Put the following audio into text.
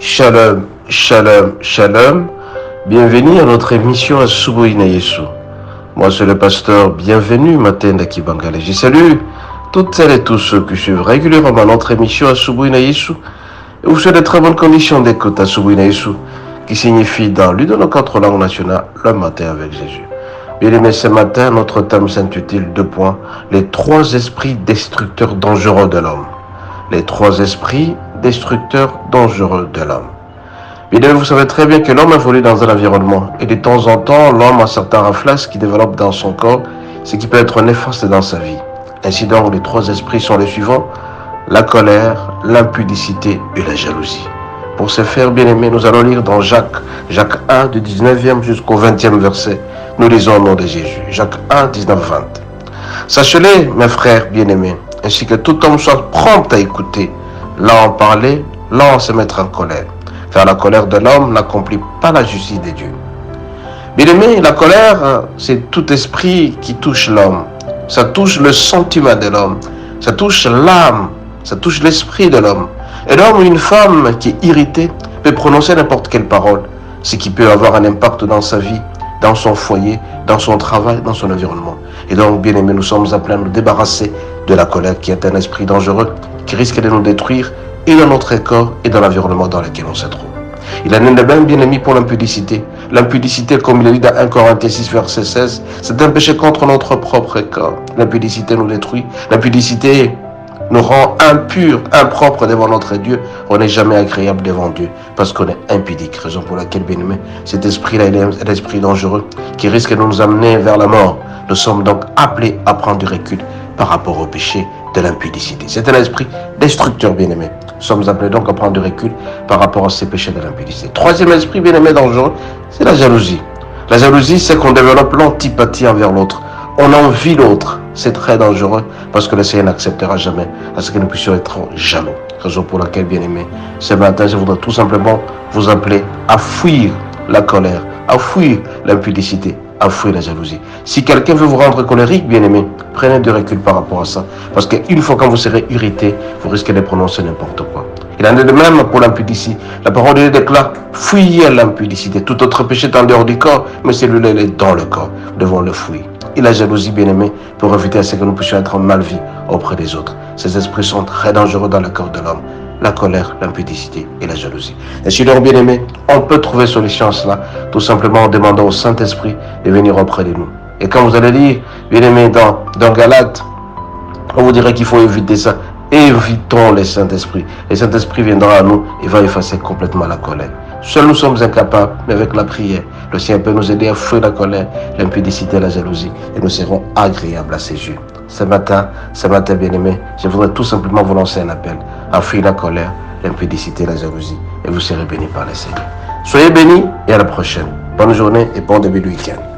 Shalom, shalom, shalom. Bienvenue à notre émission Asubuhi na Yesu. Moi, c'est le pasteur Bienvenue Matenda Kibangale. Je salue toutes celles et tous ceux qui suivent régulièrement notre émission Asubuhi na Yesu. Et vous souhaitez de très bonnes conditions d'écoute Asubuhi na Yesu, qui signifie dans l'une de nos 4 langues nationales, le matin avec Jésus. Bien aimé, ce matin, notre thème s'intitule 2 points, les 3 esprits destructeurs dangereux de l'homme. Les 3 esprits destructeurs dangereux de l'homme. Bien aimé, vous savez très bien que l'homme évolue dans un environnement et de temps en temps, l'homme a certains réflexes qui développent dans son corps, ce qui peut être néfaste dans sa vie. Ainsi donc, les 3 esprits sont les suivants, la colère, l'impudicité et la jalousie. Pour ce faire, bien aimé, nous allons lire dans Jacques 1, du 19e jusqu'au 20e verset. Nous lisons au nom de Jésus. Jacques 1, 19, 20. Sachez-les, mes frères bien-aimés, ainsi que tout homme soit prompt à écouter, là en parler, là en se mettre en colère. Car la colère de l'homme n'accomplit pas la justice de Dieu. Bien-aimé, la colère, c'est tout esprit qui touche l'homme. Ça touche le sentiment de l'homme. Ça touche l'âme. Ça touche l'esprit de l'homme. Et l'homme ou une femme qui est irritée peut prononcer n'importe quelle parole, ce qui peut avoir un impact dans sa vie, dans son foyer, dans son travail, dans son environnement. Et donc, bien aimé, nous sommes appelés à nous débarrasser de la colère qui est un esprit dangereux qui risque de nous détruire et dans notre corps et dans l'environnement dans lequel on se trouve. Il en est de même, bien aimé, pour l'impudicité. L'impudicité, comme il est dit dans 1 Corinthiens 6, verset 16, c'est un péché contre notre propre corps. L'impudicité nous détruit. L'impudicité nous rend impurs, impropres devant notre Dieu. On n'est jamais agréable devant Dieu parce qu'on est impudique. Raison pour laquelle, bien aimé, cet esprit-là est un esprit dangereux qui risque de nous amener vers la mort. Nous sommes donc appelés à prendre du recul par rapport au péché de l'impudicité. C'est un esprit destructeur, bien aimé. Nous sommes appelés donc à prendre du recul par rapport à ces péchés de l'impudicité. 3e esprit, bien aimé, dangereux, c'est la jalousie. La jalousie, c'est qu'on développe l'antipathie envers l'autre. On envie l'autre. C'est très dangereux parce que le Seigneur n'acceptera jamais à ce que nous puissions être jaloux. Raison pour laquelle, bien aimé, ce matin, je voudrais tout simplement vous appeler à fuir la colère, à fuir l'impudicité, à fuir la jalousie. Si quelqu'un veut vous rendre colérique, bien aimé, prenez du recul par rapport à ça. Parce qu'une fois quand vous serez irrité, vous risquez de prononcer n'importe quoi. Il en est de même pour l'impudicité. La parole de Dieu déclare, fuyez l'impudicité. Tout autre péché est en dehors du corps, mais celui-là, il est dans le corps. Nous devons le fuir. Et la jalousie, bien aimé, pour éviter à ce que nous puissions être mal vus auprès des autres. Ces esprits sont très dangereux dans le corps de l'homme. La colère, l'impudicité et la jalousie. Et si donc, bien aimé, on peut trouver solution à cela, tout simplement en demandant au Saint-Esprit de venir auprès de nous. Et quand vous allez lire, bien aimé, dans Galates, on vous dirait qu'il faut éviter ça. Évitons le Saint-Esprit. Le Saint-Esprit viendra à nous et va effacer complètement la colère. Seuls nous sommes incapables, mais avec la prière, le Seigneur peut nous aider à fuir la colère, l'impudicité et la jalousie, et nous serons agréables à ses yeux. Ce matin, bien-aimé, je voudrais tout simplement vous lancer un appel à fuir la colère, l'impudicité et la jalousie, et vous serez bénis par le Seigneur. Soyez bénis et à la prochaine. Bonne journée et bon début de week-end.